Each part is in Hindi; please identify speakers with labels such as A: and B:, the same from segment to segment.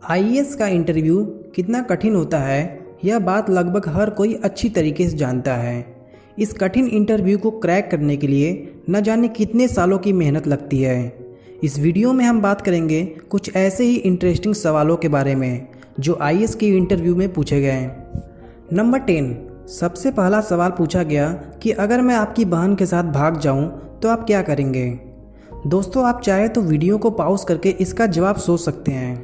A: आईएएस का इंटरव्यू कितना कठिन होता है, यह बात लगभग हर कोई अच्छी तरीके से जानता है। इस कठिन इंटरव्यू को क्रैक करने के लिए न जाने कितने सालों की मेहनत लगती है। इस वीडियो में हम बात करेंगे कुछ ऐसे ही इंटरेस्टिंग सवालों के बारे में जो आईएएस के इंटरव्यू में पूछे गए। नंबर 10, सबसे पहला सवाल पूछा गया कि अगर मैं आपकी बहन के साथ भाग जाऊं तो आप क्या करेंगे। दोस्तों, आप चाहे तो वीडियो को पॉज करके इसका जवाब सोच सकते हैं।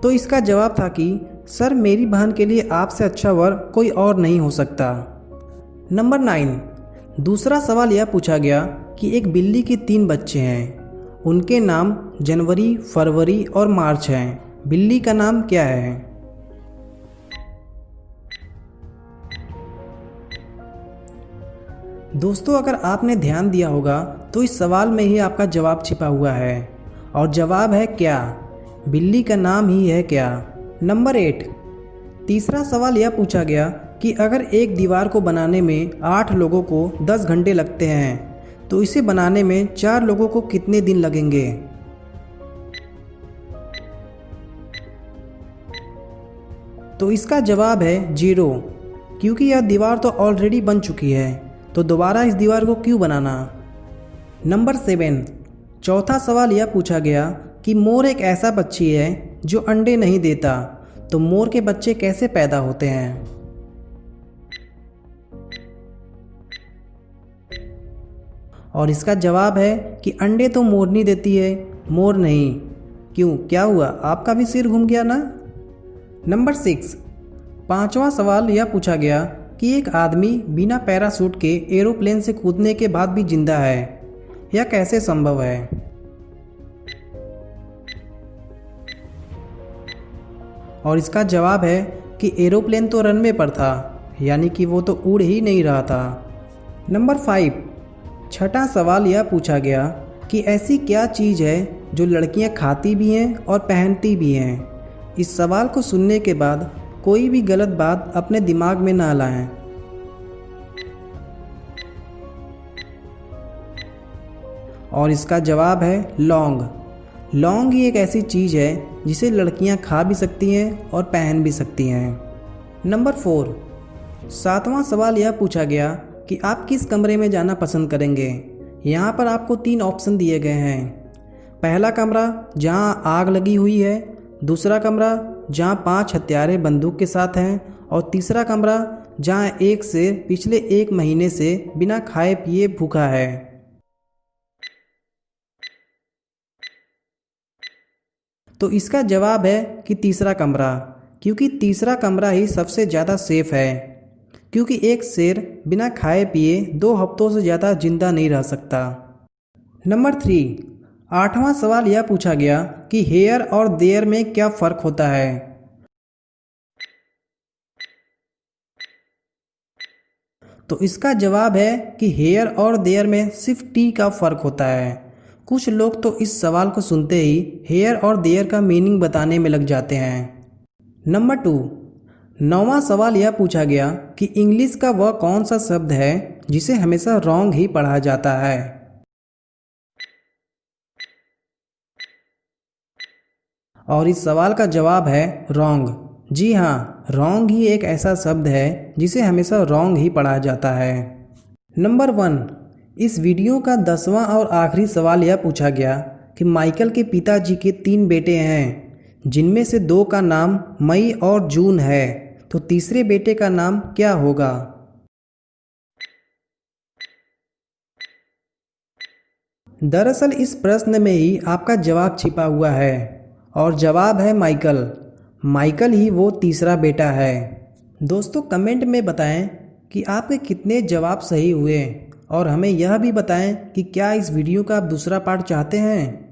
A: तो इसका जवाब था कि सर, मेरी बहन के लिए आपसे अच्छा वर कोई और नहीं हो सकता। नंबर 9, दूसरा सवाल यह पूछा गया कि एक बिल्ली के 3 बच्चे हैं, उनके नाम जनवरी, फरवरी और मार्च हैं। बिल्ली का नाम क्या है। दोस्तों, अगर आपने ध्यान दिया होगा तो इस सवाल में ही आपका जवाब छिपा हुआ है और जवाब है क्या। बिल्ली का नाम ही है क्या। नंबर 8, तीसरा सवाल यह पूछा गया कि अगर एक दीवार को बनाने में 8 लोगों को 10 घंटे लगते हैं तो इसे बनाने में 4 लोगों को कितने दिन लगेंगे। तो इसका जवाब है 0, क्योंकि यह दीवार तो ऑलरेडी बन चुकी है, तो दोबारा इस दीवार को क्यों बनाना। नंबर 7, चौथा सवाल यह पूछा गया कि मोर एक ऐसा पक्षी है जो अंडे नहीं देता, तो मोर के बच्चे कैसे पैदा होते हैं। और इसका जवाब है कि अंडे तो मोरनी देती है, मोर नहीं। क्यों, क्या हुआ, आपका भी सिर घूम गया ना। नंबर 6, पांचवा सवाल यह पूछा गया कि एक आदमी बिना पैराशूट के एरोप्लेन से कूदने के बाद भी जिंदा है, यह कैसे संभव है। और इसका जवाब है कि एरोप्लेन तो रनवे पर था, यानी कि वो तो उड़ ही नहीं रहा था। नंबर 5, छठा सवाल यह पूछा गया कि ऐसी क्या चीज़ है जो लड़कियां खाती भी हैं और पहनती भी हैं। इस सवाल को सुनने के बाद कोई भी गलत बात अपने दिमाग में ना लाएं। और इसका जवाब है लौंग। लौंग ही एक ऐसी चीज़ है जिसे लड़कियां खा भी सकती हैं और पहन भी सकती हैं। नंबर 4, सातवां सवाल यह पूछा गया कि आप किस कमरे में जाना पसंद करेंगे। यहाँ पर आपको 3 ऑप्शन दिए गए हैं। पहला कमरा जहाँ आग लगी हुई है, दूसरा कमरा जहाँ 5 हत्यारे बंदूक के साथ हैं और तीसरा कमरा जहाँ एक शेर पिछले 1 महीने से बिना खाए पिए भूखा है। तो इसका जवाब है कि तीसरा कमरा, क्योंकि तीसरा कमरा ही सबसे ज़्यादा सेफ है, क्योंकि एक शेर बिना खाए पिए 2 हफ्तों से ज़्यादा जिंदा नहीं रह सकता। नंबर 3, आठवां सवाल यह पूछा गया कि हेयर और देयर में क्या फ़र्क होता है। तो इसका जवाब है कि हेयर और देयर में सिर्फ टी का फ़र्क होता है। कुछ लोग तो इस सवाल को सुनते ही हेयर और देयर का मीनिंग बताने में लग जाते हैं। नंबर 2, नौवां सवाल यह पूछा गया कि इंग्लिश का वह कौन सा शब्द है जिसे हमेशा रॉन्ग ही पढ़ा जाता है। और इस सवाल का जवाब है रॉन्ग। जी हाँ, रॉन्ग ही एक ऐसा शब्द है जिसे हमेशा रॉन्ग ही पढ़ा जाता है। नंबर 1, इस वीडियो का 10वां और आखिरी सवाल यह पूछा गया कि माइकल के पिताजी के 3 बेटे हैं, जिनमें से 2 का नाम मई और जून है, तो तीसरे बेटे का नाम क्या होगा। दरअसल इस प्रश्न में ही आपका जवाब छिपा हुआ है और जवाब है माइकल। माइकल ही वो तीसरा बेटा है। दोस्तों, कमेंट में बताएं कि आपके कितने जवाब सही हुए और हमें यह भी बताएं कि क्या इस वीडियो का आप दूसरा पार्ट चाहते हैं।